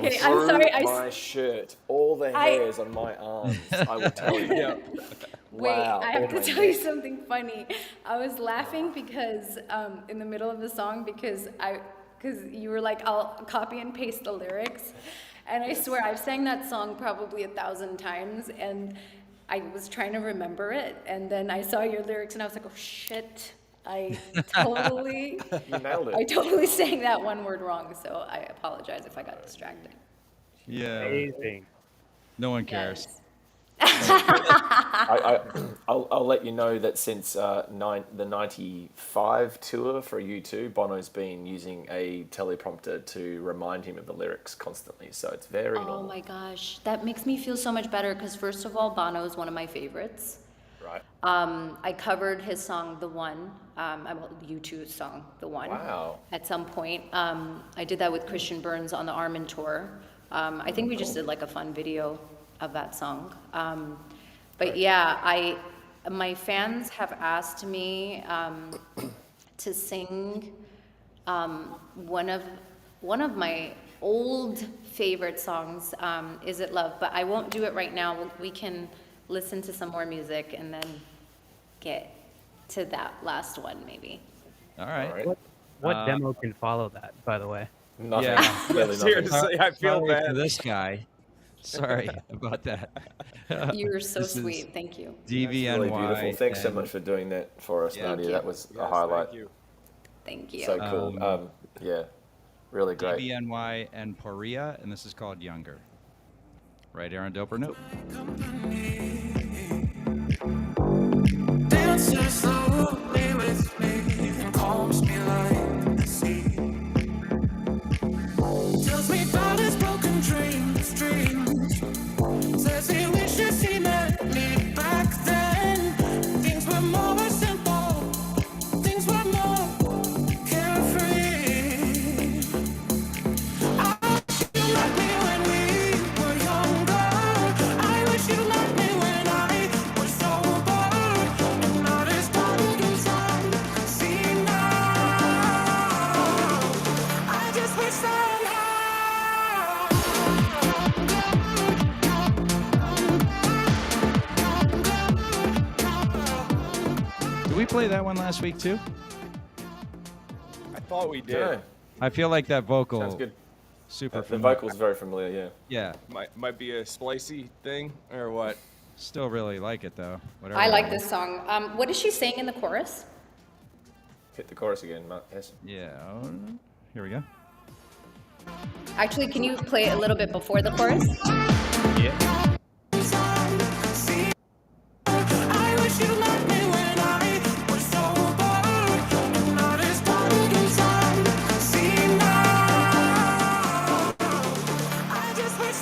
kidding. I'm sorry. My shirt, all the hairs on my arms. I will tell you. Yeah. Wait, Wow, I have oh to my tell you neck. something funny. I was laughing because in the middle of the song because you were like, I'll copy and paste the lyrics, and I swear I've sang that song probably 1,000 times, and I was trying to remember it, and then I saw your lyrics, and I was like, oh shit, You nailed I it. totally sang that one word wrong. So I apologize if I got distracted. Yeah. Amazing. No one cares. Yes. I'll let you know that since the 95 tour for U2, Bono's been using a teleprompter to remind him of the lyrics constantly. So it's very Oh normal. my gosh, that makes me feel so much better because first of all, Bono is one of my favorites. Right. I covered his song, The One, U2's song, The One. Wow. At some point. I did that with Christian Burns on the Armin tour. I think we just did like a fun video of that song. But yeah, my fans have asked me to sing one of my old favorite songs, Is It Love? But I won't do it right now. We can listen to some more music and then get to that last one maybe. All right. All right. What demo can follow that, by the way? Nothing. Yeah. Really nothing. Seriously, I feel Sorry for bad. this guy. Sorry about that. You're so This is sweet. Thank you. DVNY. Really beautiful. Thanks so and- much for doing that for us, Yeah. Nadia. Thank That you. was a Yes, highlight. Thank you. Thank you. So cool. Yeah, really great. DVNY and Poria, and this is called Younger. Right here on Doper Note. Dances slowly with me and calms me like the sea. Tells me about his broken dreams. Says he wishes he met me back then. Things were more simple. Things were more carefree. I wish you met me when we were younger. I wish you met me when I was sober. And not as dark as I see now. I just wish Did we play that one last week too? I thought we did. Yeah, I feel like that vocal. sounds good. Super The familiar. vocal's very familiar. Yeah. Yeah. Might be a splicey thing or what? Still really like it though. Whatever. I like this song. What is she saying in the chorus? Hit the chorus again, Mark. Yes. Yeah. Here we go. Actually, can you play it a little bit before the chorus? Yeah. I wish you met me when I was sober. And not as dark as I see now. I just wish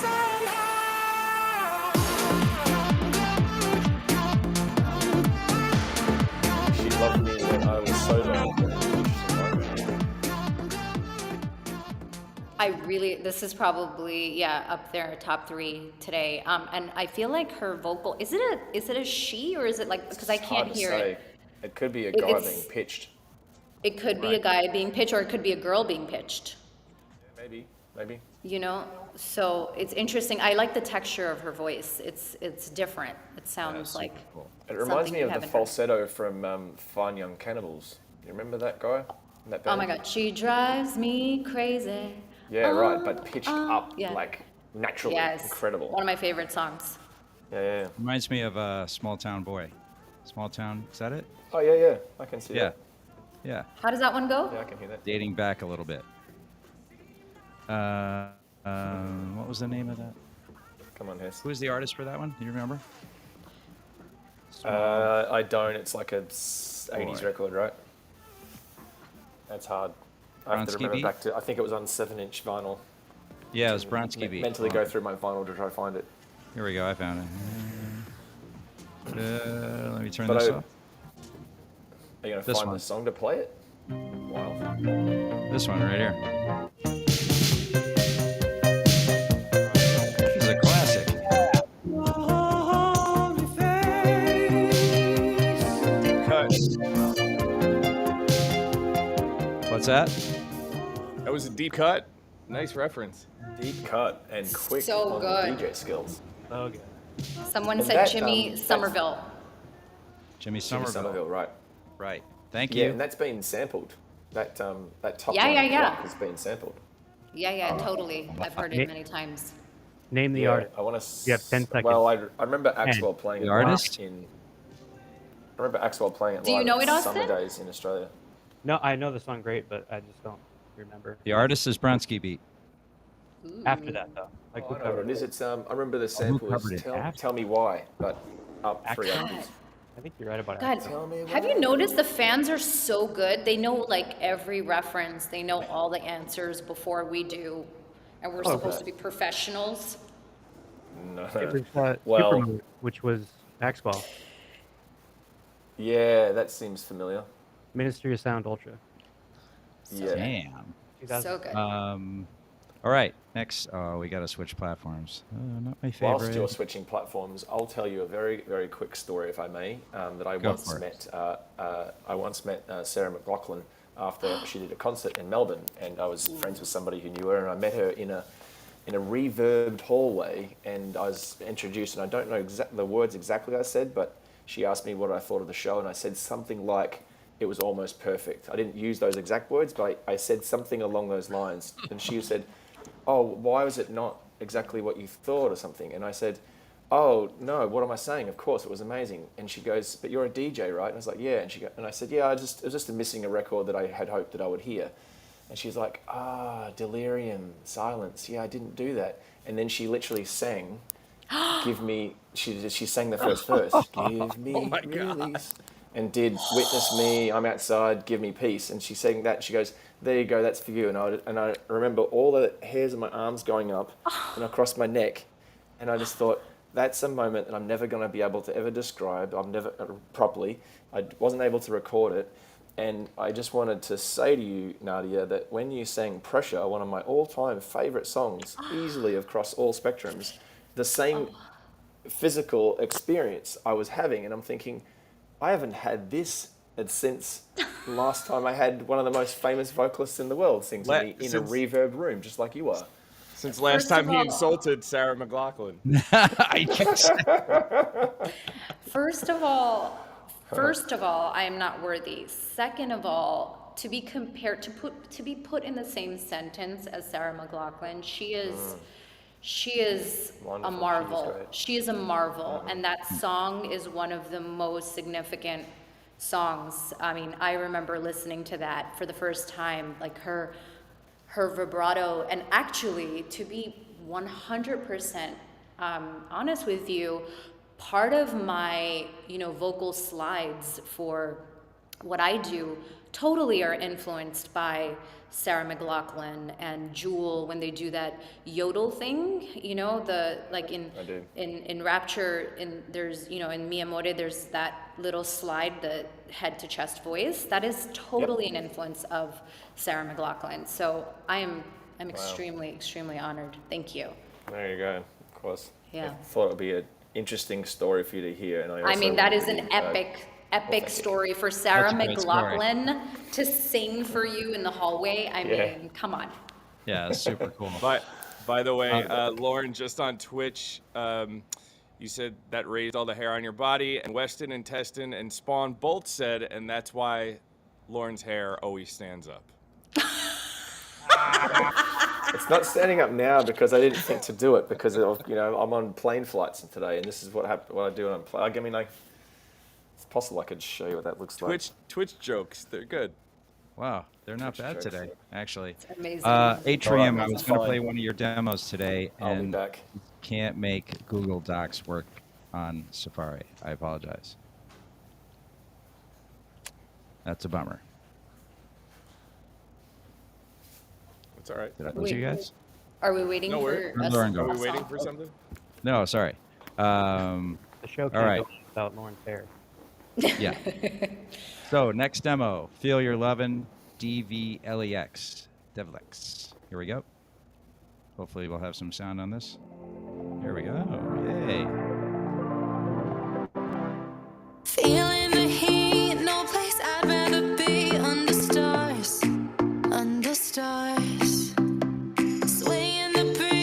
She loved me when I was sober. This is probably, yeah, up there, top 3 today. And I feel like her vocal, is it a she or is it like, because I can't hear it. It could be a guy it's- being pitched. It could be a guy being pitched or it could be a girl being pitched, Maybe. you know? So it's interesting. I like the texture of her voice. It's different. It sounds like, Cool. It reminds Something me you of the haven't heard. falsetto from Fine Young Cannibals. You remember that guy? That oh band? my God, she drives me crazy. Yeah, right, but pitched up yeah. like naturally. Yes. Incredible. One of my favorite songs. Yeah. Reminds me of Small Town Boy. Small Town. Is that it? Oh, yeah. I can see Yeah. that. Yeah. How does that one go? Yeah, I can hear that. Dating back a little bit. What was the name of that? Come on, Hess. Who was the artist for that one? Do you remember? I don't. It's like a 80s Boy. record, right? That's hard. I have to Bronski remember beat? back to. I think it was on 7-inch vinyl. Yeah, it was Bronsky beat. Mentally go through my vinyl to try to find it. Here we go. I found it. Let me turn But this I- off. Are you gonna This find one. the song to play it? Wow. This one right here. This is a classic. Deep cut. What's that? That was a deep cut. Nice reference. Deep cut and quick So on good. the DJ skills. Oh, good. Someone And said that, Jimmy that's- Somerville. Jimmy Jimmy Somerville. Somerville, right? Right. Thank Yeah, you. and that's been sampled. That top Yeah, line yeah, of yeah. Clock has been sampled. Yeah, totally. I've heard it Nick- many times. Name the Yeah, artist. I want to. You have 10 seconds. Well, I remember Axwell playing The it live artist? I remember Axwell playing it Do you live know it, at Summer Austin? Days in Australia. No, I know the song great, but I just don't remember. The artist is Bronsky Beat. After that, though. Like, Oh, who I know what covered it is. It's I remember the who sample covered is it after? tell Me Why, but up three Axl? octaves. I think you're right about God, it. Tell me have why. you noticed the fans are so good? They know like every reference. They know all the answers before we do. And we're supposed to be professionals. No. It was Well- Supermode, which was Maxwell. Yeah, that seems familiar. Ministry of Sound Ultra. Yeah. Damn. 2000. So good. All right. Next, we got to switch platforms. Not my favorite. Whilst you're switching platforms, I'll tell you a very, very quick story, if I may, that I Go once for it. met. I once met Sarah McLachlan after she did a concert in Melbourne, and I was friends with somebody who knew her, and I met her in a reverbed hallway, and I was introduced, and I don't know the words exactly I said, but she asked me what I thought of the show, and I said something like, it was almost perfect. I didn't use those exact words, but I said something along those lines, and she said, oh, why was it not exactly what you thought or something? And I said, oh, no, what am I saying? Of course, it was amazing. And she goes, but you're a DJ, right? And I was like, yeah. And I said, yeah, it was just missing a record that I had hoped that I would hear. And she's like, Delirium, Silence. Yeah, I didn't do that. And then she literally sang, give me, she sang the first verse, give me release. And did Witness Me, I'm Outside, Give Me Peace. And she sang that, and she goes, there you go, that's for you. And I remember all the hairs on my arms going up and across my neck. And I just thought, that's a moment that I'm never going to be able to ever describe. I'm never properly. I wasn't able to record it. And I just wanted to say to you, Nadia, that when you sang Pressure, one of my all-time favorite songs, easily across all spectrums, the same physical experience I was having. And I'm thinking, I haven't had this since the last time I had one of the most famous vocalists in the world sing to me in a reverb room, just like you are. Since last First time of he all- insulted Sarah McLachlan. I just, First of all, I am not worthy. Second of all, to be compared to be put in the same sentence as Sarah McLachlan, she is Wonderful. a She's marvel. great. She is a marvel, and that song is one of the most significant songs. I mean, I remember listening to that for the first time, like her vibrato, and actually, to be 100% honest with you, part of my, vocal slides for what I do totally are influenced by Sarah McLachlan and Jewel when they do that yodel thing, the like in I do. in Rapture, there's in Mi Amore, there's that little slide, the head to chest voice. That is totally an influence of Sarah McLachlan. So I'm extremely honored. Thank you. There you go. Of course. Yeah. I thought it would be an interesting story for you to hear, and I mean, that is an epic. epic story for Sarah That's a great story. McLachlan to sing for you in the hallway. I Yeah. mean, come on. yeah, super cool. But by the way, Lauren, just on Twitch, you said that raised all the hair on your body, and Weston and Teston and Spawn both said, and that's why Lauren's hair always stands up. It's not standing up now because I didn't think to do it because of, I'm on plane flights today, and this is what I do on plane. I mean, it's possible I could show you what that looks like. Twitch jokes, they're good. Wow, they're not bad jokes. today, actually. Amazing. Atrium, I Alright, was going to fine. play one of your demos today, I'll be and back. can't make Google Docs work on Safari. I apologize. That's a bummer. It's all right. Did I lose you guys? Are we waiting No, for we're- a Lauren, go. Are we song? waiting for something? No, sorry. The show can't right. go without Lauren's hair. Yeah. So next demo, Feel Your Lovin', DVLEX, Devlex. Here we go. Hopefully we'll have some sound on this. Here we go. Yay. Feeling the heat, no place I'd rather be. Under stars, sway in the breeze.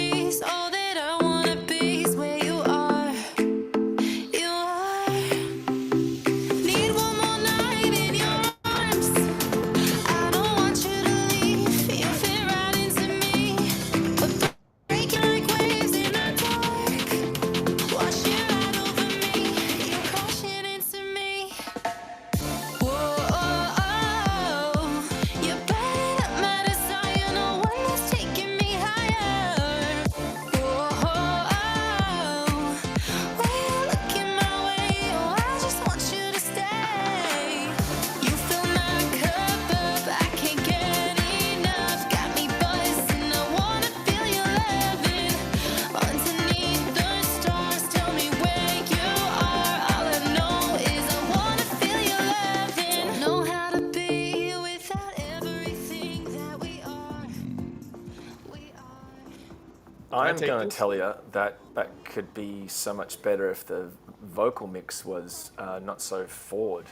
I'm take going to this? tell you that that could be so much better if the vocal mix was not so forward.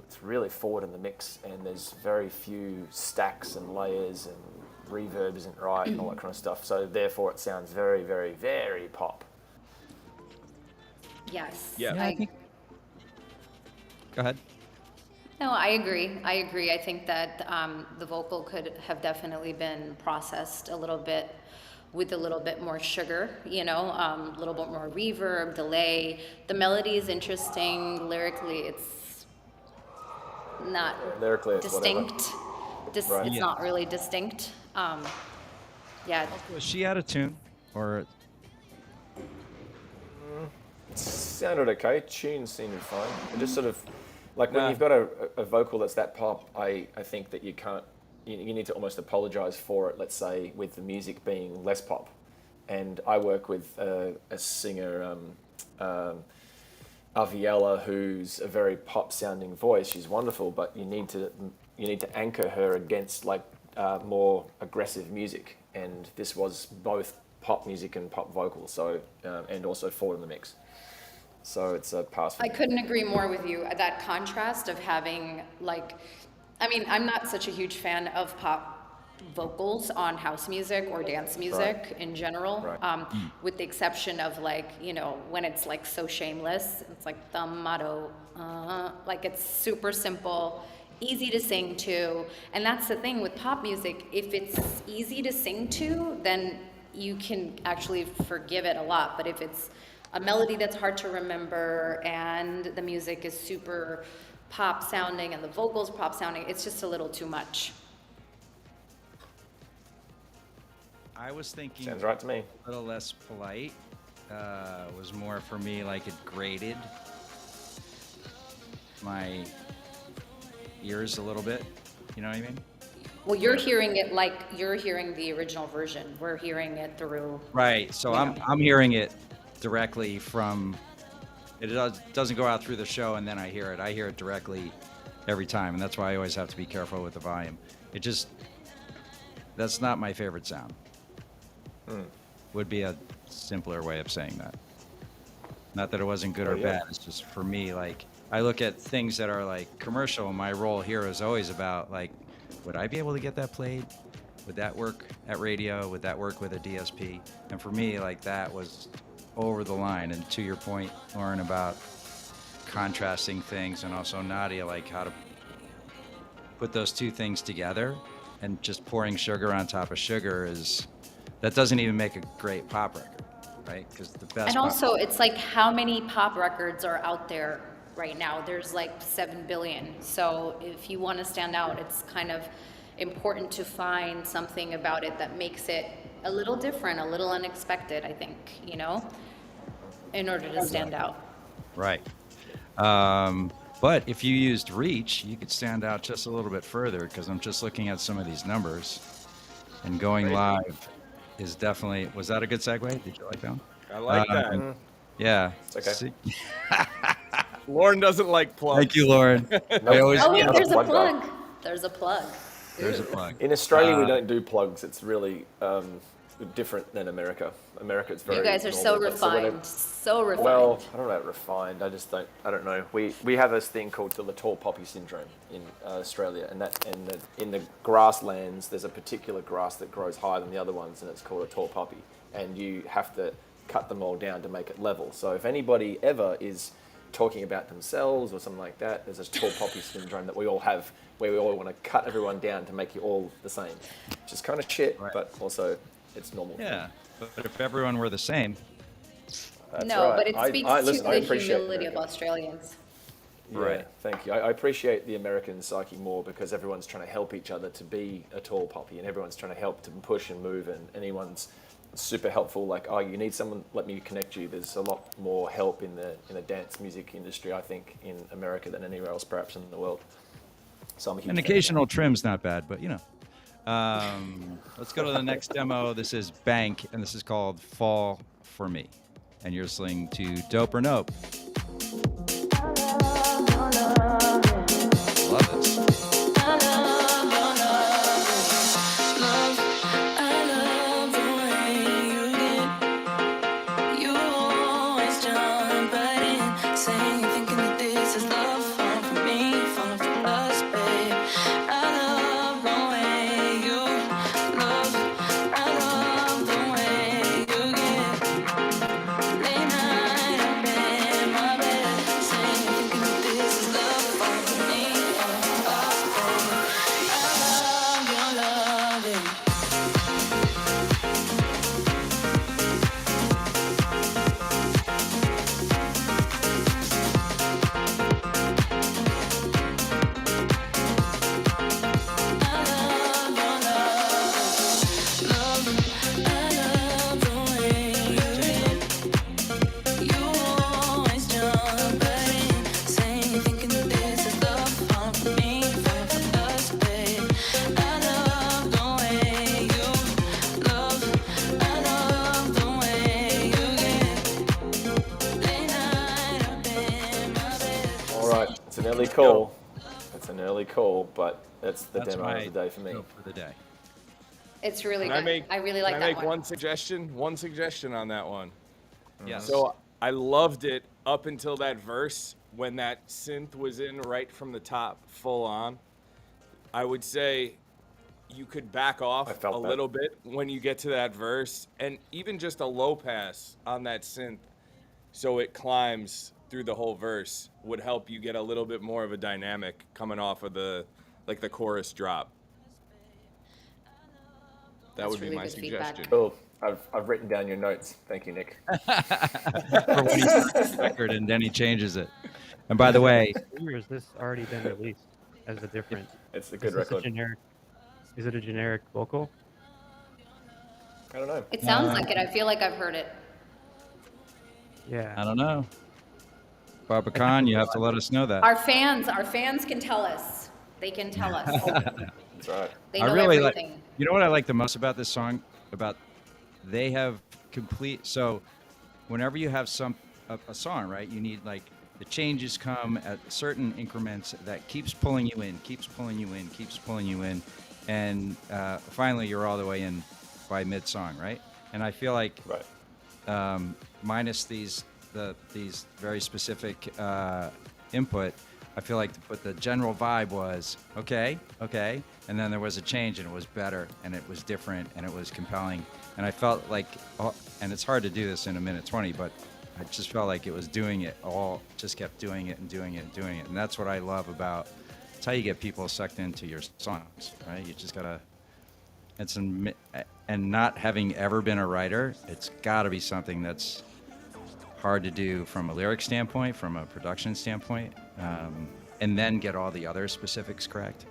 It's really forward in the mix, and there's very few stacks and layers, and reverb isn't right, and all that kind of stuff. So therefore, it sounds very, very, very pop. Yes. Yeah. Yeah, I think. Go ahead. No, I agree. I agree. I think that the vocal could have definitely been processed a little bit with a little bit more sugar, you know, a little bit more reverb, delay. The melody is interesting. Lyrically, it's not Lyrically, it's whatever. distinct. Right. It's Yeah. not really distinct. Yeah, Was she out of tune, or Sounded okay. Tune seemed fine. It just sort of, like when Nah. you've got a vocal that's that pop, I think that you can't, you need to almost apologize for it, let's say, with the music being less pop. And I work with a singer, Aviella, who's a very pop sounding voice. She's wonderful, but you need to anchor her against like more aggressive music. And this was both pop music and pop vocals, so and also forward in the mix. So it's a pass for I me. couldn't agree more with you. That contrast of having like, I mean, I'm not such a huge fan of pop vocals on house music or dance music in general, Right. with the exception of like, you know, when it's like so shameless, it's like the motto, like it's super simple, easy to sing to. And that's the thing with pop music, if it's easy to sing to, then you can actually forgive it a lot. But if it's a melody that's hard to remember and the music is super pop sounding and the vocals pop sounding, it's just a little too much. I was thinking Sounds right to me. a little less polite. Was more for me like it grated my ears a little bit. You know what I mean? Well, you're hearing it like you're hearing the original version. We're hearing it through. Right. So Yeah. I'm hearing it directly from. It doesn't go out through the show and then I hear it. I hear it directly every time, and that's why I always have to be careful with the volume. It just that's not my favorite sound. Would be a simpler way of saying that. Not that it wasn't good or yeah. bad. It's just for me, like I look at things that are like commercial. My role here is always about like, would I be able to get that played? Would that work at radio? Would that work with a DSP? And for me, like that was over the line. And to your point, Lauren, about contrasting things, and also Nadia, like how to put those two things together, and just pouring sugar on top of sugar that doesn't even make a great pop record, right? Because the best. And also, it's like how many pop records are out there right now? There's like 7 billion. So if you want to stand out, it's kind of important to find something about it that makes it a little different, a little unexpected, I think, you know, in order to stand out. Right. But if you used reach, you could stand out just a little bit further, because I'm just looking at some of these numbers, and going live is definitely. Was that a good segue? Did you like that one? I like that. Yeah. It's okay. See- Lauren doesn't like plugs. Thank you, Lauren. I always. Oh, wait, Yeah. there's a Plug guy. plug. There's a plug. There's a plug. In Australia, we don't do plugs. It's really different than America. America, it's very. You guys are so normal, but whenever- refined. So refined. Well, I don't know about refined. I don't know. We have this thing called the tall poppy syndrome in Australia, and in the grasslands, there's a particular grass that grows higher than the other ones, and it's called a tall poppy, and you have to cut them all down to make it level. So if anybody ever is talking about themselves or something like that, there's a tall poppy syndrome that we all have, where we all want to cut everyone down to make you all the same, which is kind of shit, Right. but also it's normal. Yeah. But if everyone were the same, That's no, right. but it speaks listen, to I the appreciate humility of America. Australians. Yeah, Right. thank you. I appreciate the American psyche more, because everyone's trying to help each other to be a tall poppy, and everyone's trying to help to push and move, and anyone's super helpful. Like, oh, you need someone, let me connect you. There's a lot more help in the dance music industry, I think, in America than anywhere else perhaps in the world. So I'm a huge an fan. occasional trim's not bad, but you know. Let's go to the next demo. This is Bank, and this is called Fall for Me. And you're listening to Dope or Nope. Love this. I love the way you get early call. It's an early call, but that's the That's demo my of the day for me. go for the day. It's really Can good. I really like can that I make one. one suggestion? One suggestion on that one. Yes. So I loved it up until that verse when that synth was in right from the top, full on. I would say you could back off I felt a that. little bit when you get to that verse, and even just a low pass on that synth so it climbs through the whole verse would help you get a little bit more of a dynamic coming off of the chorus drop. That That's would be really my good feedback. suggestion. Cool. I've written down your notes. Thank you, Nick. For when he starts the record and then he changes it. And by the way, Or has this already been released as a different? It's a Is good this a record. generic? Is it a generic vocal? I don't know. It sounds like it. I feel like I've heard it. Yeah. I don't know. Barbacan, you have to let us know that. Our fans can tell us. They can tell us. That's right. They I know really everything. like. You know what I like the most about this song? About they have complete. So, whenever you have a song, right? You need like the changes come at certain increments that keeps pulling you in, keeps pulling you in, keeps pulling you in, and finally you're all the way in by mid-song, right? And I feel like Right. minus these very specific input, I feel like the general vibe was okay, and then there was a change and it was better and it was different and it was compelling, and I felt like, and it's hard to do this in a minute 20, but I just felt like it was doing it all, just kept doing it and doing it and doing it, and that's what I love about. It's how you get people sucked into your songs, right? You just gotta. And not having ever been a writer, it's got to be something that's hard to do from a lyric standpoint, from a production standpoint, and then get all the other specifics correct.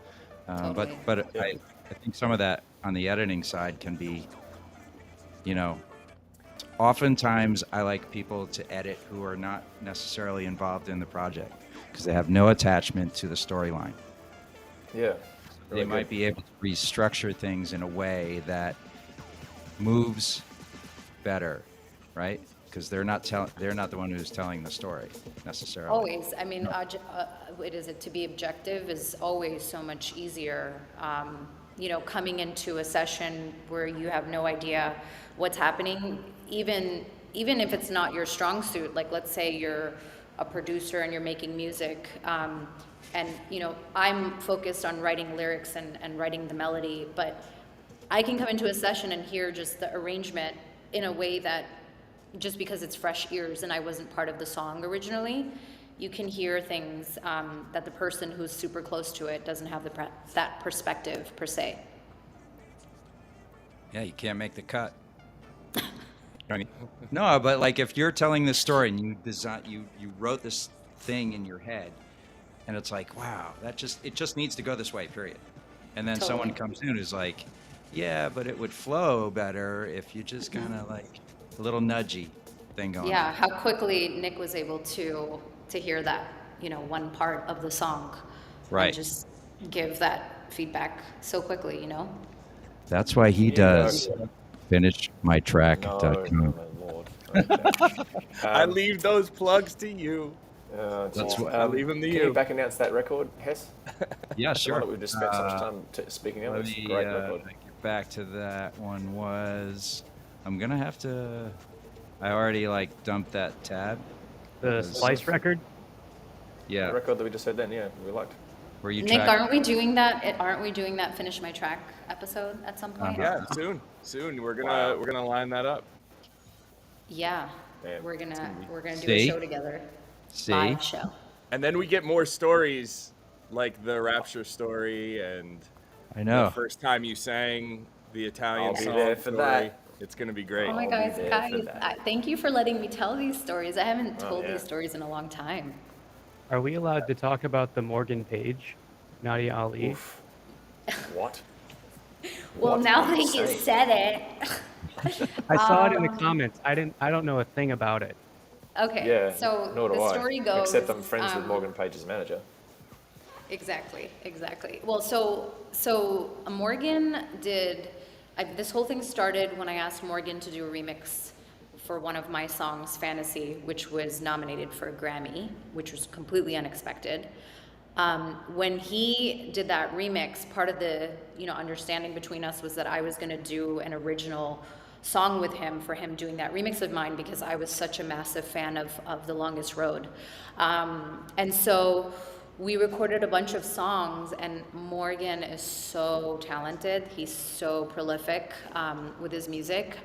Totally. But I think some of that on the editing side can be, oftentimes I like people to edit who are not necessarily involved in the project because they have no attachment to the storyline. Yeah. They might be able to restructure things in a way that moves better, right? Because they're not the one who's telling the story necessarily. Always. I mean, to be objective is always so much easier. Coming into a session where you have no idea what's happening, even if it's not your strong suit, like let's say you're a producer and you're making music, and I'm focused on writing lyrics and writing the melody, but I can come into a session and hear just the arrangement in a way that, just because it's fresh ears and I wasn't part of the song originally, you can hear things that the person who's super close to it doesn't have that perspective per se. Yeah, you can't make the cut. No, but like if you're telling this story and you wrote this thing in your head, and it's like, wow, it just needs to go this way, period. And then someone comes in who's like, yeah, but it would flow better if you just kind of like a little nudgy thing going Yeah, on. how quickly Nick was able to hear that, one part of the song. Right. And just give that feedback so quickly, That's why he does finishmytrack.com. No, my lord. Okay. I leave those plugs to you. That's geez. what- I leave them to Can you. you back announce that record, Hess? Yeah, The sure. one that we've just spent so much time speaking of. Let It's a me great record. get back to that one. I'm gonna have to. I already dumped that tab. The Slice record? Yeah, The record that we just heard then, yeah, we liked. where you Nick, track. aren't we doing that Finish My Track episode at some point? Yeah, soon. We're gonna line that up. Yeah, Man, we're gonna do a See? show together. See? Live show. And then we get more stories like the Rapture story and I know. the first time you sang the Italian I'll be song there for story. that. It's gonna be great. Oh my I'll be guys, there for that. thank you for letting me tell these stories. I haven't told yeah. these stories in a long time. Are we allowed to talk about the Morgan Page, Nadia Ali? Oof. What? Well, What now are that you you saying? said it. I saw it in the comments. I don't know a thing about it. Okay, Yeah, so nor do the I. story goes. Except I'm friends with Morgan Page's manager. Exactly. Well, so Morgan did. This whole thing started when I asked Morgan to do a remix for one of my songs, Fantasy, which was nominated for a Grammy, which was completely unexpected. When he did that remix, part of the understanding between us was that I was going to do an original song with him for him doing that remix of mine, because I was such a massive fan of The Longest Road. And so we recorded a bunch of songs, and Morgan is so talented. He's so prolific with his music.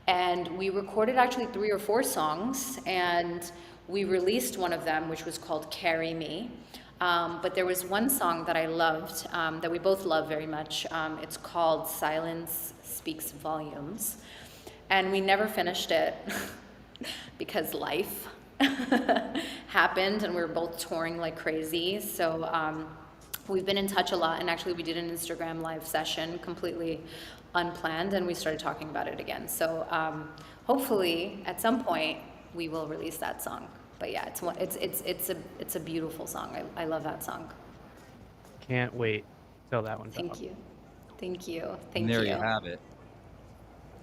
And we recorded actually 3 or 4 songs, and we released one of them, which was called Carry Me. But there was one song that I loved, that we both love very much. It's called Silence Speaks Volumes. And we never finished it because life happened, and we were both touring like crazy. So we've been in touch a lot, and actually we did an Instagram live session completely unplanned, and we started talking about it again. So hopefully at some point we will release that song. But yeah, it's a beautiful song. I love that song. Can't wait till that one's Thank out. you. Thank you. And Thank there you. you have it.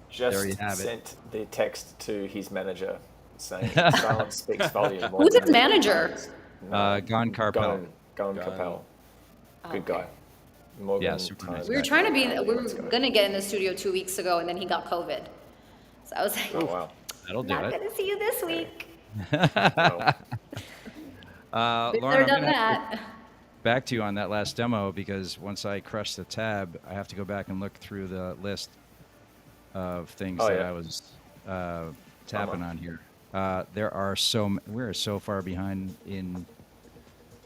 Just There you have it. sent the text to his manager saying silence speaks volume. Who's his manager? Gon Carpel. Gon Capel. Good guy. Morgan. Yeah, super nice We were guy. trying to be, we Let's were go. gonna get in the studio 2 weeks ago, and then he got COVID. So I was like, Oh wow. That'll do not it. gonna see you this week. Well, Been Lauren, there, I'm done gonna have to that. back to you on that last demo, because once I crush the tab, I have to go back and look through the list of things Oh, that yeah. I was tapping on here. There are we're so far behind in.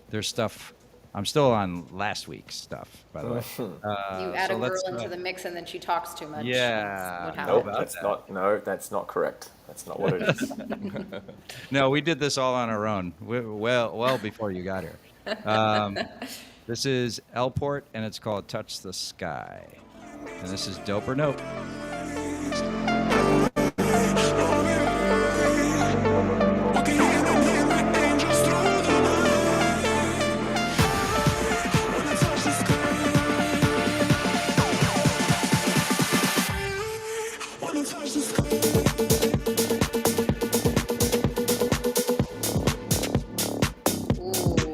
There's stuff. I'm still on last week's stuff, by the way. You add so a girl let's, into the mix, and then she talks too much. Yeah, That's what no, happens. nope, about that's that. not. No, that's not correct. That's not what it is. No, we did this all on our own, well before you got here. This is Elport, and it's called Touch the Sky. And this is Dope or Nope. Ooh.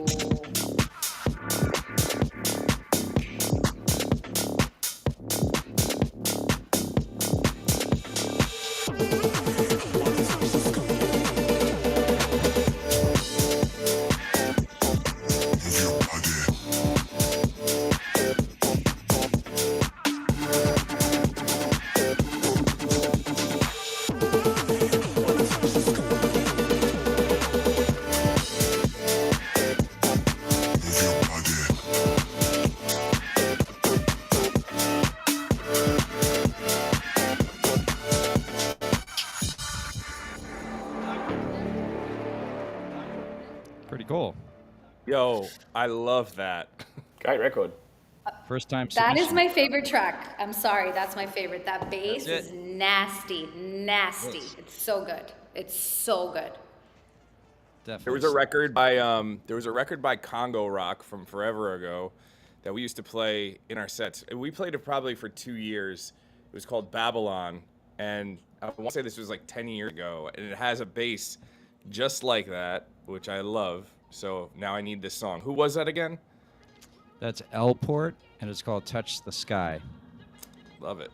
Pretty cool. Yo, I love that. Great record. First time That is submission. my favorite track. I'm sorry, that's my favorite. That bass That's is it. nasty, nasty. Yes. It's so good. It's so good. Definitely. There was a record by Congo Rock from forever ago that we used to play in our sets. We played it probably for 2 years. It was called Babylon, and I want to say this was like 10 years ago, and it has a bass just like that, which I love. So now I need this song. Who was that again? That's Elport, and it's called Touch the Sky. Love it.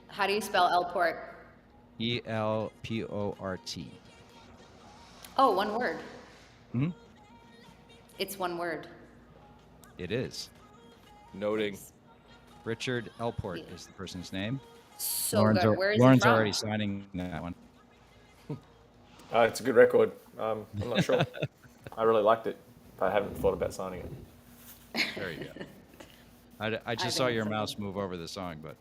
How do you spell Elport? Elport. Oh, one word. Mhm. It's one word. It is. Noting. Richard Elport is the person's name. So good. Where is Lauren's it from? already signing that one. It's a good record. I'm not sure. I really liked it, but I haven't thought about signing it. There you go. I just I saw think your it's mouse move over the song, but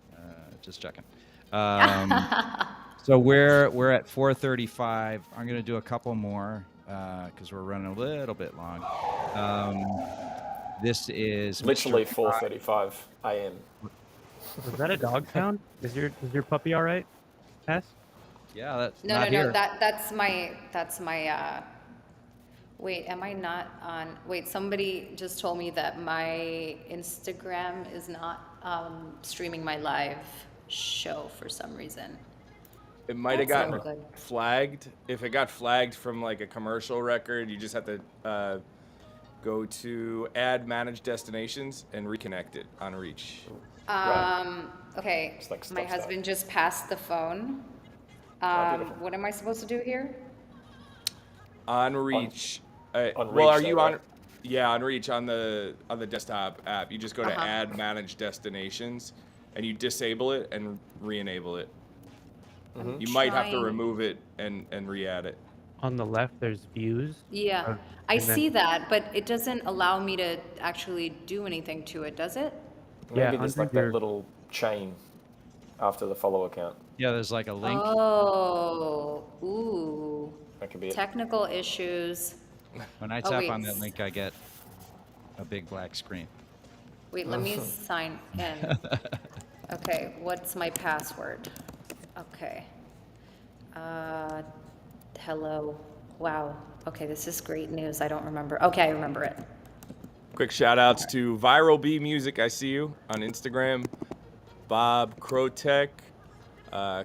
just checking. So we're at 4:35. I'm gonna do a couple more because we're running a little bit long. This is Literally Mr. 4:35 a.m. Was that a dog sound? Is your puppy all right, Tess? Yeah, that's No, not no, here. no. That's my. Wait, am I not on? Wait, somebody just told me that my Instagram is not streaming my live show for some reason. It might have That's gotten not good. flagged. If it got flagged from like a commercial record, you just have to go to add manage destinations and reconnect it on Reach. Okay, It's like my stop, start. husband just passed the phone. beautiful. What am I supposed to do here? On Reach. on Well, Reach are though, you on? right? Yeah, on Reach on the desktop app. You just go to Uh-huh. add manage destinations, and you disable it and re-enable it. You might have to Trying- remove it and re-add it. On the left, there's views. Yeah, I and then- see that, but it doesn't allow me to actually do anything to it, does it? Maybe Yeah, there's under like your- that little chain after the follow account. Yeah, there's like a link. Oh, ooh. That could be it. Technical issues. When I Oh, tap wait. on that link, I get a big black screen. Wait, let me sign in. Okay, what's my password? Okay. Hello. Wow. Okay, this is great news. I don't remember. Okay, I remember it. Quick shout outs to Viral B Music, I see you on Instagram. Bob Krotek,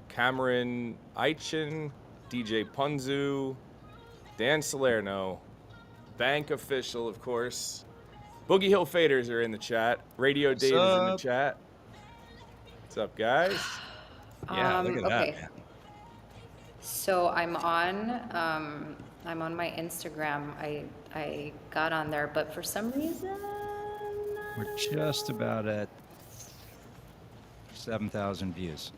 Cameron Eichen, DJ Punzu, Dan Salerno, Bank Official, of course. Boogie Hill Faders are in the chat. Radio Dave is in the up? chat. What's up, guys? Yeah, look at that. Okay. Man. So I'm on my Instagram. I got on there, but for some reason, We're just about at 7,000 views.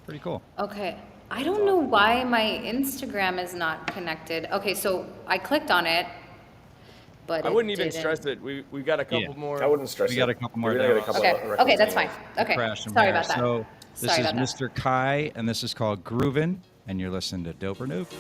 Pretty cool. okay. I don't know why my Instagram is not connected. Okay, so I clicked on it, but I it wouldn't even didn't. stress it. We've got a couple Yeah. more. I wouldn't stress We it. got a couple more We really got a demos. couple Okay, of records okay, that's anyway. fine. Okay, Crash and sorry Bear. about that. So this Sorry is about that. Mr. Kai, and this is called Groovin', and you're listening to Dope or Nope.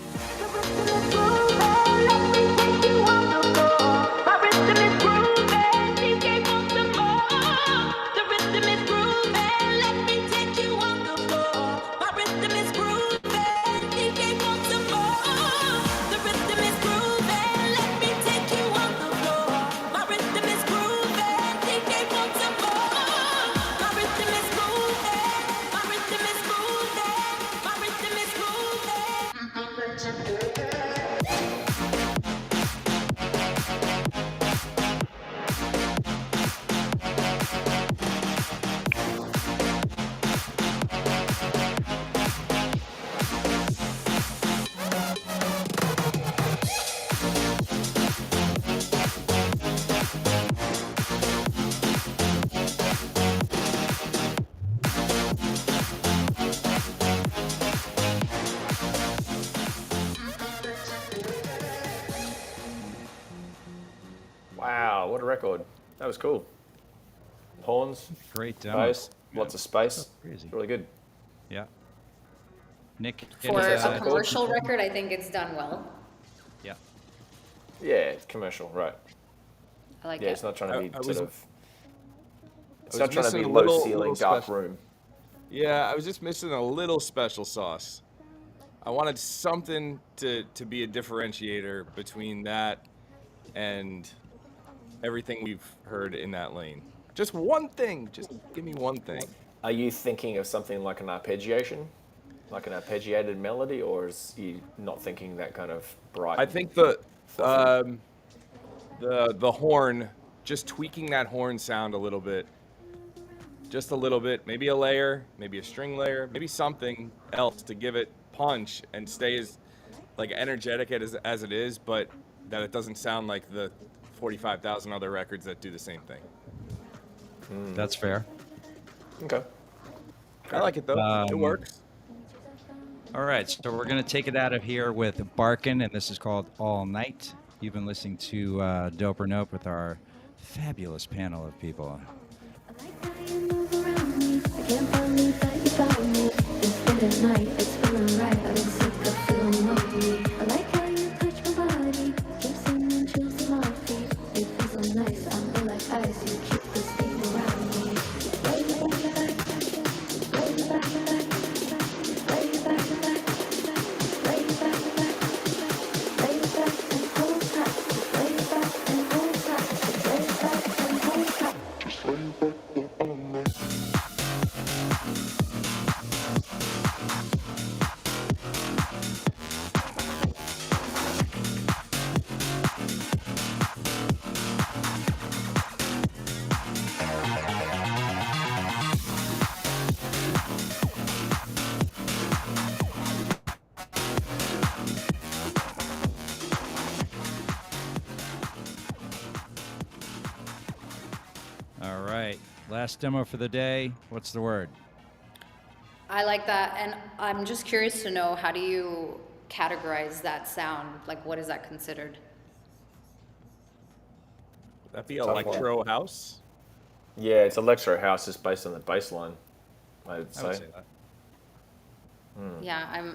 Wow, what a record. That was cool. Horns, Great demo. bass, lots of space. Crazy. It's really good. Yeah. Nick, hit For us, a commercial record, I think it's done well. Yeah. Yeah, it's commercial, right. I like Yeah, it. it's not trying to be I was- sort of. It's was not trying to be missing a low little ceiling, dark special- room. Yeah, I was just missing a little special sauce. I wanted something to be a differentiator between that and everything we've heard in that lane. Just one thing. Just give me one thing. Are you thinking of something like an arpeggiation, like an arpeggiated melody, or is you not thinking that kind of bright? I think the fluffy? the horn, just tweaking that horn sound a little bit. Just a little bit, maybe a layer, maybe a string layer, maybe something else to give it punch and stay as like energetic as it is, but that it doesn't sound like the 45,000 other records that do the same thing. That's fair. Okay. I like it though. It works. All right, so we're going to take it out of here with Barkin', and this is called All Night. You've been listening to Dope or Nope with our fabulous panel of people. I like how you move around me. I can't believe that you found me. It's late at night, it's feeling right. I've been sick of feeling lonely. I like how you touch my body. Keep sending chills to my feet. It feels so nice. I feel like ice. You keep this thing around me. Lay your back, lay your back, lay your back, lay your back, lay your back and hold tight. Lay your back and hold tight. Lay your back and hold tight. last demo for the day. What's the word? I like that, and I'm just curious to know, how do you categorize that sound? Like, what is that considered? That'd be Tough one. electro house. Yeah, it's electro house just based on the bass line, I would I would say. say that. Yeah,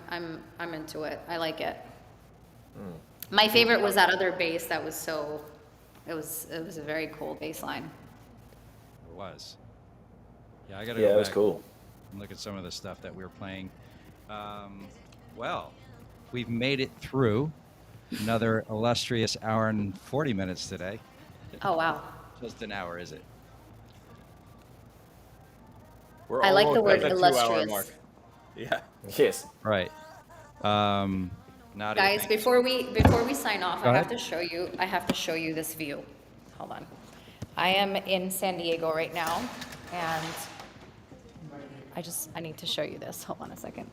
I'm into it. I like it. My favorite was that other bass that was so, it was a very cool bass line. It was. Yeah, I gotta Yeah, go it was back cool. and look at some of the stuff that we were playing. Well, we've made it through another illustrious hour and 40 minutes today. Oh, wow. Just an hour, is it? We're I like the almost word at the 2 hour illustrious. mark. Yeah. Yes. Right. Nadia, Guys, thank you. before we sign off, Go I have ahead. to show you this view. Hold on. I am in San Diego right now, and I need to show you this. Hold on a second.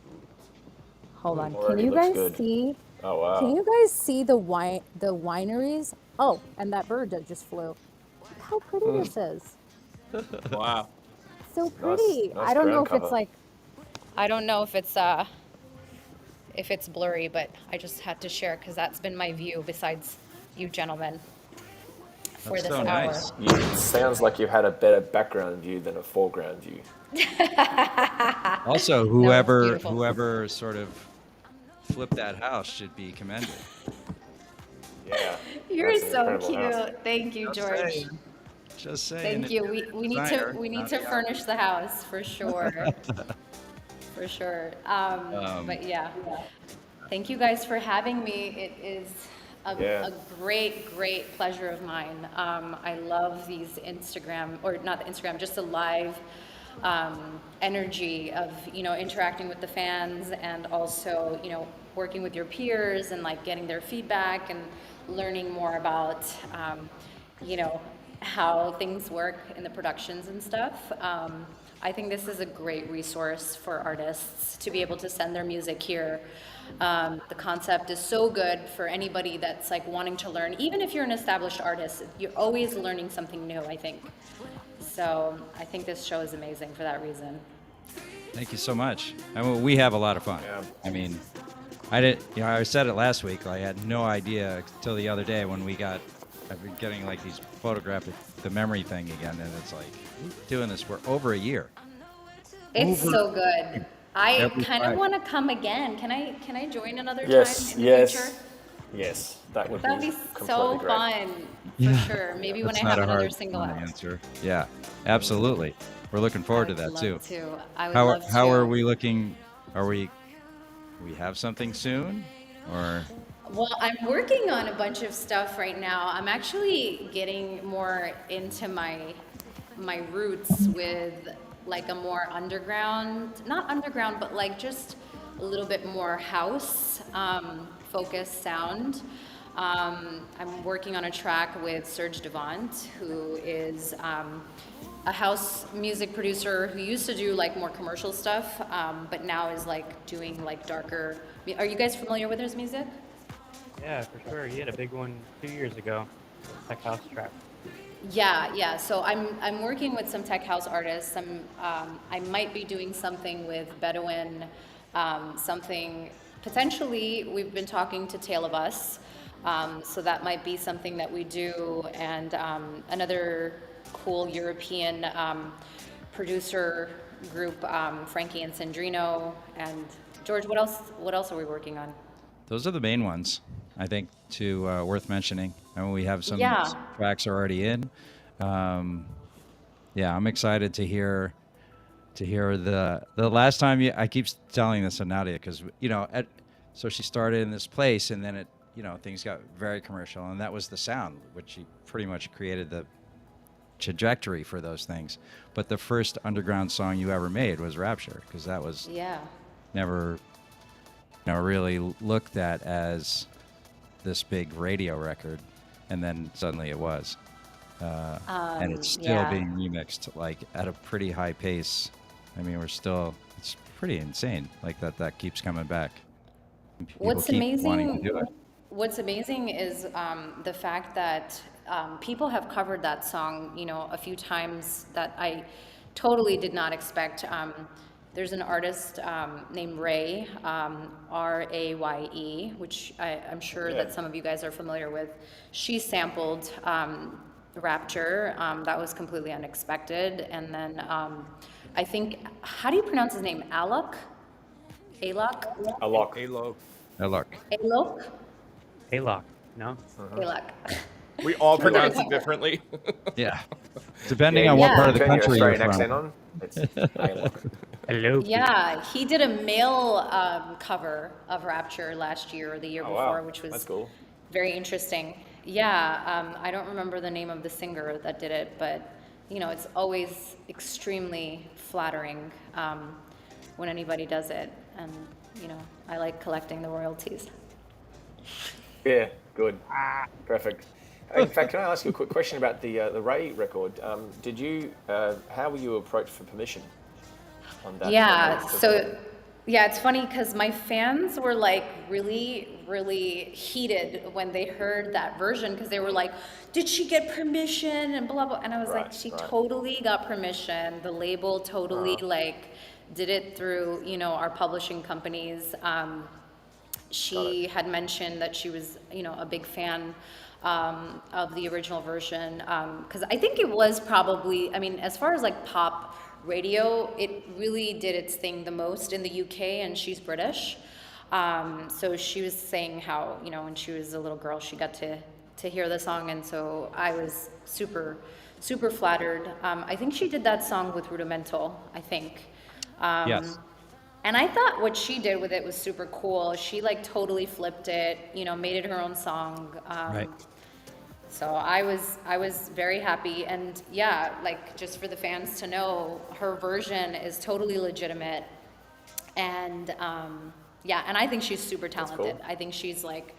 Hold on. Can Already you looks guys good. see? Oh, wow. Can you guys see the wineries? Oh, and that bird that just flew. Look how pretty this is. Wow. So pretty. nice I don't know ground if it's cover. like I don't know if it's blurry, but I just had to share because that's been my view besides you gentlemen for That's this so hour. nice. It sounds like you had a better background view than a foreground view. Also, whoever beautiful. sort of flipped that house should be commended. Yeah. You're that's an so incredible cute. house. Thank you, Just George. saying. Just saying. Thank you. We need to Nadia Ali. furnish the house for sure. For sure. But yeah. Thank you guys for having me. It is Yeah. a great pleasure of mine. I love these Instagram, or not the Instagram, just the live energy of, interacting with the fans, and also, working with your peers and like getting their feedback and learning more about, how things work in the productions and stuff. I think this is a great resource for artists to be able to send their music here. The concept is so good for anybody that's like wanting to learn. Even if you're an established artist, you're always learning something new, I think. So I think this show is amazing for that reason. Thank you so much. I mean, we have a lot of fun. Yeah. I mean, I said it last week. I had no idea till the other day when I've been getting like these the memory thing again, and it's like, we're doing this for over a year. It's so good. I Every kind of Friday. want to come again. Can I join another Yes, time in the future? yes. That would That'd be be completely so great. fun, for sure. Maybe when That's I have not a another hard single one to out. answer. Yeah, absolutely. We're looking forward to I that would too. love to. I would How love how to. are we looking? Are we have something soon, or? Well, I'm working on a bunch of stuff right now. I'm actually getting more into my roots with like a more underground, not underground, but like just a little bit more house focused sound. I'm working on a track with Serge Devant, who is a house music producer who used to do like more commercial stuff, but now is like doing like darker. Are you guys familiar with his music? Yeah, for sure. He had a big one 2 years ago. Tech House track. Yeah. So I'm working with some tech house artists. I might be doing something with Bedouin, something potentially. We've been talking to Tale of Us, so that might be something that we do. And another cool European producer group, Frankie and Sandrino. And George, what else are we working on? Those are the main ones, I think, worth mentioning. I mean, we have some Yeah. tracks already in. Yeah, I'm excited to hear the last time I keep telling this to Nadia because so she started in this place and then things got very commercial, and that was the sound, which she pretty much created the trajectory for those things. But the first underground song you ever made was Rapture, because that was Yeah. never really looked at as this big radio record, and then suddenly it was. And it's still Yeah. being remixed like at a pretty high pace. I mean, it's pretty insane like that keeps coming back. And people What's keep wanting to amazing? do it. what's amazing is the fact that people have covered that song, a few times that I totally did not expect. There's an artist named Ray, Raye, which I'm sure Yeah. that some of you guys are familiar with. She sampled Rapture. That was completely unexpected. And then I think, how do you pronounce his name? Alok? Alok? A lock. Halo. Now look. Alok? Haylock, no? Alok. We all Very pronounce it clever. differently. Yeah. Depending Yeah, on you what Yeah. part of the turn your country you're Australian accent from. on. It's a lock. Hello. Yeah, he did a male cover of Rapture last year or the year Oh, before, wow. which That's was cool. very interesting. Yeah, I don't remember the name of the singer that did it, but it's always extremely flattering when anybody does it, and I like collecting the royalties. Yeah, good. Perfect. In fact, can I ask you a quick question about the Ray record? Did you, how were you approached for permission on that? Yeah, Because so yeah, it's funny because my fans were like really, really heated when they heard that version because they were like, did she get permission and blah blah. And I was like, Right, she right. totally got permission. The label totally like did it through, our publishing companies. She had mentioned that she was, a big fan of the original version because I think it was probably, I mean, as far as like pop radio, it really did its thing the most in the UK, and she's British. So she was saying how, when she was a little girl, she got to hear the song, and so I was super, super flattered. I think she did that song with Rudimental, I think. Yes. And I thought what she did with it was super cool. She like totally flipped it, made it her own song. Right. So I was very happy, and yeah, like just for the fans to know, her version is totally legitimate, and yeah, and I think she's super talented. cool. I think she's like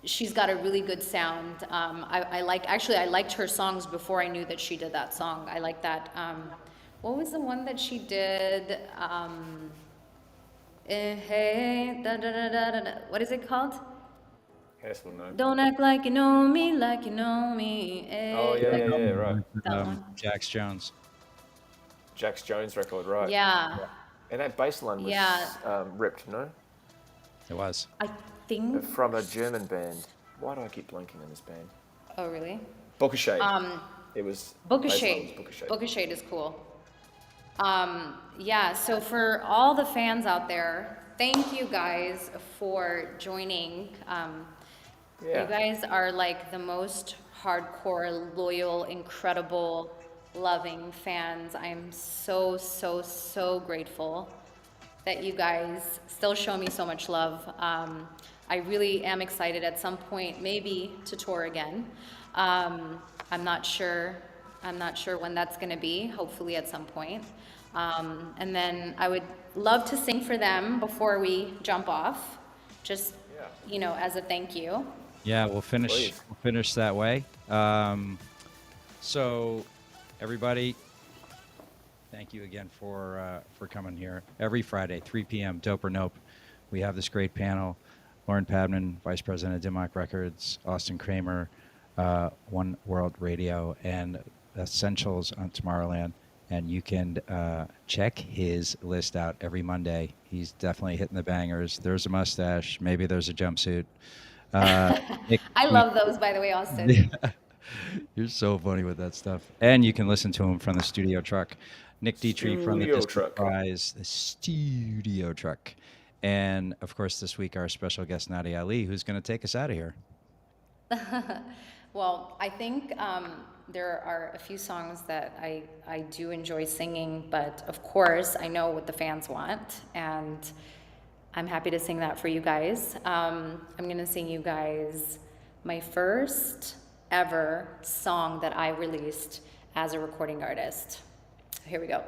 she's got a really good sound. I liked her songs before I knew that she did that song. I like that. What was the one that she did? Hey, da, da, da, da, da, da. What is it called? Hess will know. Don't act like you know me, like you know me. Oh, yeah, yeah, yeah, right. That one. Jax Jones. Jax Jones record, right. Yeah, And that bass line was Yeah. ripped, no? It was. I think. From a German band. Why do I keep blanking on this band? Oh, really? Book of Shade. It was... Book of bass line Shade. was Book of Shade. Book of Shade is cool. Yeah, so for all the fans out there, thank you guys for joining. Yeah. You guys are like the most hardcore, loyal, incredible, loving fans. I'm so, so, so grateful that you guys still show me so much love. I really am excited at some point, maybe to tour again. I'm not sure when that's gonna be, hopefully at some point. And then I would love to sing for them before we jump off, just, as a thank you. Yeah, we'll finish. Please. We'll finish that way. So, everybody, thank you again for coming here every Friday, 3 p.m. Dope or Nope. We have this great panel: Lauren Padman, Vice President of Dimmock Records; Austin Kramer, One World Radio, and Essentials on Tomorrowland. And you can check his list out every Monday. He's definitely hitting the bangers. There's a mustache. Maybe there's a jumpsuit. Nick, I love those, by the way, Austin. you're so funny with that stuff. And you can listen to him from the studio truck. Nick Dietrich from the Studio Distant truck. Prize, the studio truck. And of course, this week, our special guest, Nadia Ali, who's going to take us out of here. Well, I think there are a few songs that I do enjoy singing, but of course, I know what the fans want, and I'm happy to sing that for you guys. I'm going to sing you guys my first ever song that I released as a recording artist. Here we go.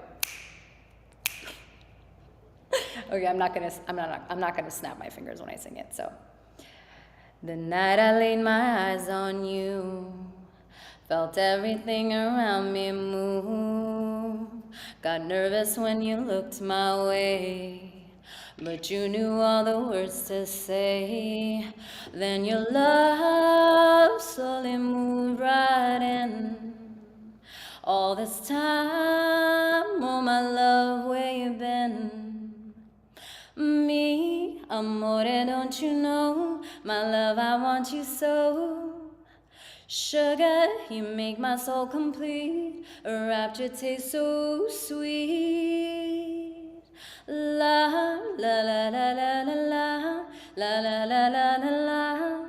Okay, I'm not gonna snap my fingers when I sing it. So, the night I laid my eyes on you, felt everything around me move. Got nervous when you looked my way, but you knew all the words to say. Then your love slowly moved right in. All this time, oh my love, where you been? Me, amore, don't you know? My love, I want you so. Sugar, you make my soul complete. A rapture tastes so sweet. La la la la la la la la la la la la la.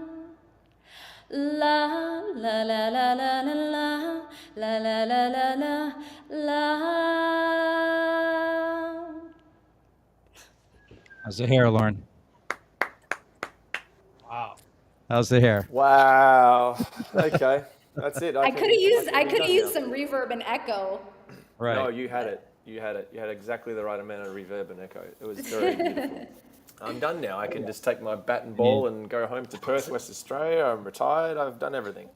La la la la la la la la la la la la la. How's the hair, Lauren? Wow. How's the hair? Wow. Okay, that's it. I could have done used now. some reverb and echo. Right. No, you had it. You had it. You had exactly the right amount of reverb and echo. It was very beautiful. I'm done now. I can just take my bat and ball and go home to Perth, West Australia. I'm retired. I've done everything.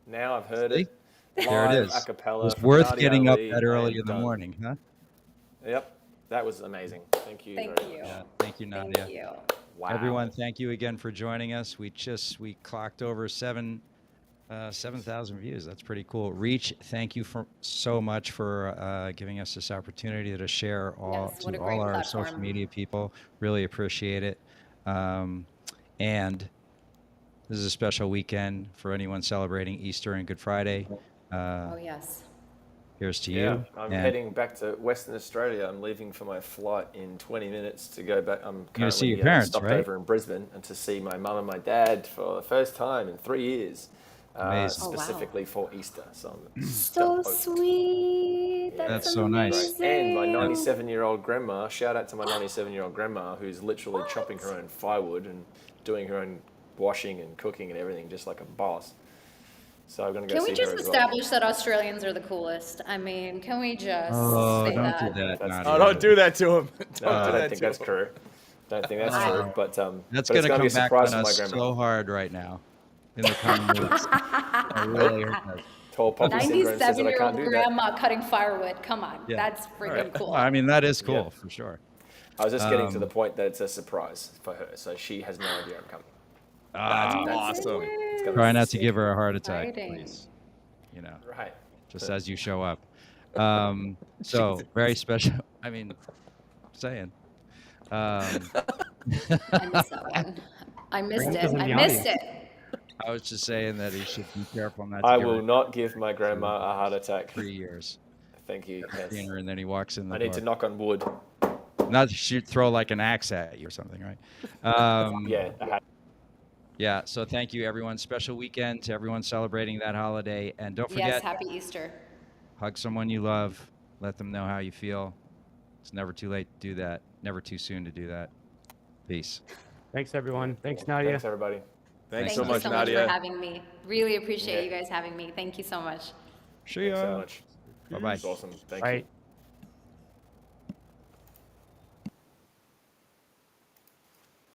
Now I've heard it. There it Live, is. a cappella. It's from worth Nadia getting up Ali. that I early am in the done. morning, huh? Yep, that was amazing. Thank you. Thank very you. much. Yeah. Thank you, Nadia. Thank you. Wow. Everyone, thank you again for joining us. We clocked over 7,000 views. That's pretty cool. Reach, thank you so much for giving us this opportunity to share Yes, what a to great all our platform. social media people. Really appreciate it. And this is a special weekend for anyone celebrating Easter and Good Friday. Oh yes. Here's to Yeah, you. I'm And heading back to Western Australia. I'm leaving for my flight in 20 minutes to go back. I'm gonna see currently your parents, stopped right? over in Brisbane and to see my mum and my dad for the first time in 3 years, Amazing. Oh, wow. specifically for Easter. So I'm So stoked. sweet. Yeah. That's so nice. And my amazing. 97-year-old grandma, shout out to my 97-year-old grandma who's literally chopping her own firewood and doing her own washing and cooking and everything just like a boss. So I'm going to go Can see we her just as well. establish that Australians are the coolest? I mean, can we just Oh, say don't that? do that, That's- Nadia. Oh, don't do that to him. Don't No, I do don't that think to that's him. true. Don't think that's I- true. But That's but it's going to gonna be come a back surprise on for my us grandma. so hard right now in the coming weeks. It really hurt us. Tall poppy syndrome says that I 97-year-old can't do that. grandma cutting firewood. Come on, Yeah. that's freaking cool. I mean, that is cool Yeah. for sure. I was just getting to the point that it's a surprise for her, so she has no idea I'm coming. Ah, Awesome. It's gonna try be not to sick. give her a heart attack, Exciting. please. You know, Right. just as you show up. So very special. I mean, saying. I missed that one. I missed Brandon it. was in I the missed audience. it. I was just saying that he should be careful not to I give will her not give my grandma a heart attack. 3 years. Thank you. Yes. Seeing her and then he walks in the I need door. to knock on wood. Not to shoot, throw like an axe at you or something, right? Yeah. a hat. Yeah. So thank you, everyone. Special weekend to everyone celebrating that holiday, and don't forget, Yes, happy Easter. hug someone you love. Let them know how you feel. It's never too late to do that. Never too soon to do that. Peace. Thanks, everyone. Thanks, Nadia. Thanks, everybody. Thanks Thank so you much, so Nadia. much for having me. Really appreciate Yeah. you guys having me. Thank you so much. See Thanks so ya. much. Bye bye. It's awesome. Thank Bye. you.